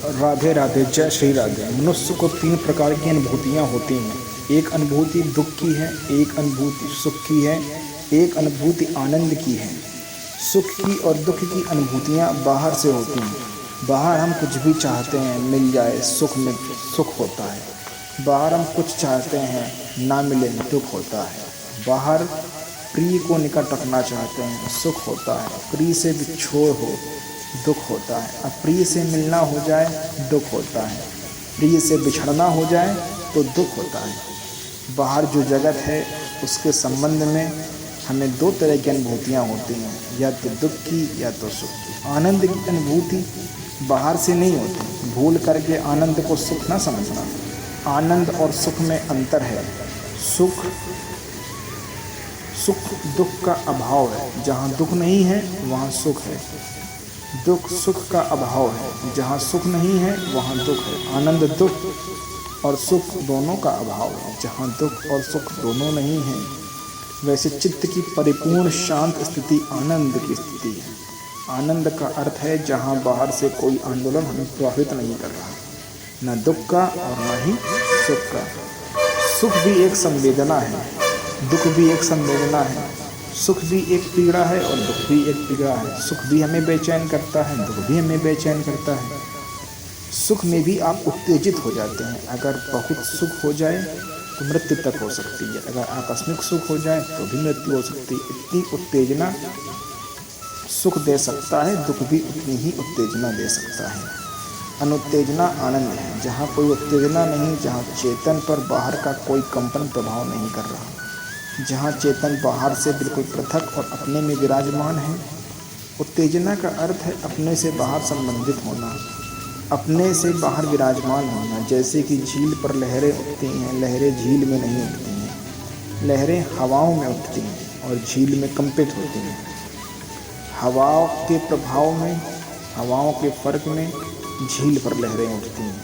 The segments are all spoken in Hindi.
राधे राधे, जय श्री राधे। मनुष्य को 3 प्रकार की अनुभूतियाँ होती हैं। एक अनुभूति दुख की है, एक अनुभूति सुख की है, एक अनुभूति आनंद की है। सुख की और दुख की अनुभूतियाँ बाहर से होती हैं। बाहर हम कुछ भी चाहते हैं मिल जाए, सुख होता है। बाहर हम कुछ चाहते हैं ना मिले, दुख होता है। बाहर प्रिय को निकट रखना चाहते हैं, सुख होता है। प्रिय से बिछोड़ हो, दुख होता है। अप्रिय से मिलना हो जाए, दुख होता है। प्रिय से बिछड़ना हो जाए तो दुख होता है। बाहर जो जगत है उसके संबंध में हमें 2 तरह की अनुभूतियाँ होती हैं, या तो दुख की या तो सुख की। आनंद की अनुभूति बाहर से नहीं होती। भूल करके आनंद को सुख ना समझना। आनंद और सुख में अंतर है। सुख दुख का अभाव है। जहाँ दुख नहीं है वहाँ सुख है। दुख सुख का अभाव है। जहाँ सुख नहीं है वहाँ दुख है। आनंद दुख और सुख दोनों का अभाव है। जहाँ दुख और सुख दोनों नहीं है, वैसे चित्त की परिपूर्ण शांत स्थिति आनंद की स्थिति है। आनंद का अर्थ है जहाँ बाहर से कोई आंदोलन हमें प्रभावित नहीं कर रहा, न दुख का और न ही सुख का। सुख भी एक संवेदना है, दुख भी एक संवेदना है। सुख भी एक पीड़ा है और दुख भी एक पीड़ा है। सुख भी हमें बेचैन करता है, दुख भी हमें बेचैन करता है। सुख में भी आप उत्तेजित हो जाते हैं। अगर बहुत सुख हो जाए तो मृत्यु तक हो सकती है। अगर आकस्मिक सुख हो जाए तो भी मृत्यु हो सकती है। इतनी उत्तेजना सुख दे सकता है, दुख भी उतनी ही उत्तेजना दे सकता है। अनुत्तेजना आनंद है। जहाँ कोई उत्तेजना नहीं, जहाँ चेतन पर बाहर का कोई कंपन प्रभाव नहीं कर रहा, जहाँ चेतन बाहर से बिल्कुल पृथक और अपने में विराजमान है। उत्तेजना का अर्थ है अपने से बाहर संबंधित होना, अपने से बाहर विराजमान होना। जैसे कि झील पर लहरें उठती हैं, लहरें झील में नहीं उठती हैं। लहरें हवाओं में उठती हैं और झील में कंपित होती हैं। हवाओं के प्रभाव में, हवाओं के फर्क में झील पर लहरें उठती हैं।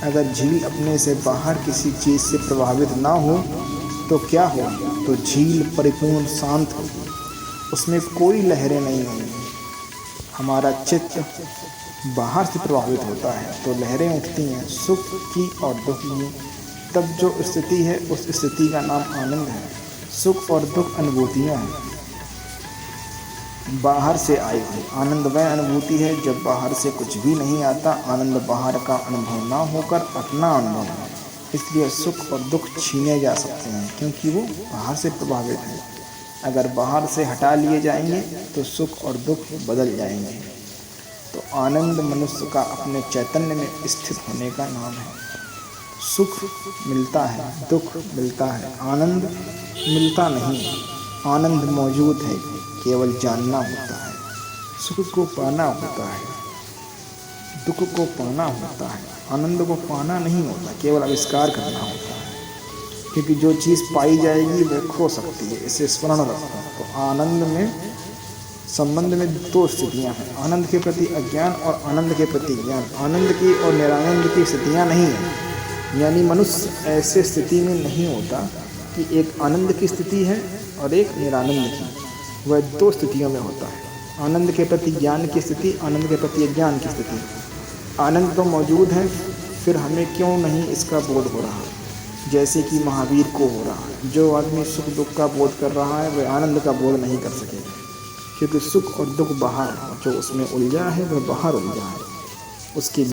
अगर झील अपने से बाहर किसी चीज़ से प्रभावित ना हो तो क्या हो? तो झील परिपूर्ण शांत होगी, उसमें कोई लहरें नहीं होंगी। हमारा चित्त बाहर से प्रभावित होता है तो लहरें उठती हैं सुख की और दुख की। तब जो स्थिति है उस स्थिति का नाम आनंद है। सुख और दुख अनुभूतियाँ हैं बाहर से आई हुई। आनंद वह अनुभूति है जब बाहर से कुछ भी नहीं आता। आनंद बाहर का अनुभव ना होकर अपना अनुभव है। इसलिए सुख और दुख छीने जा सकते हैं क्योंकि वो बाहर से प्रभावित हैं। अगर बाहर से हटा लिए जाएंगे तो सुख और दुख बदल जाएंगे। तो आनंद मनुष्य का अपने चैतन्य में स्थित होने का नाम है। सुख मिलता है, दुख मिलता है, आनंद मिलता नहीं। आनंद मौजूद है, केवल जानना होता है। सुख को पाना होता है, दुख को पाना होता है। आनंद को पाना नहीं होता, केवल आविष्कार करना होता है। क्योंकि जो चीज़ पाई जाएगी वह खो सकती है, इसे स्मरण रखो। तो आनंद में संबंध में 2 स्थितियाँ हैं, आनंद के प्रति अज्ञान और आनंद के प्रति ज्ञान। आनंद की और निरानंद की स्थितियाँ नहीं हैं। यानी मनुष्य ऐसे स्थिति में नहीं होता कि एक आनंद की स्थिति है और एक निरानंद की। वह 2 स्थितियों में होता है, आनंद के प्रति ज्ञान की स्थिति, आनंद के प्रति अज्ञान की स्थिति। आनंद तो मौजूद है, फिर हमें क्यों नहीं इसका बोध हो रहा? जैसे कि महावीर को हो रहा है। जो आदमी सुख दुख का बोध कर रहा है वह आनंद का बोध नहीं कर सकेगा, क्योंकि सुख और दुख बाहर है। जो उसमें उलझा है वह बाहर उलझा है। उसकी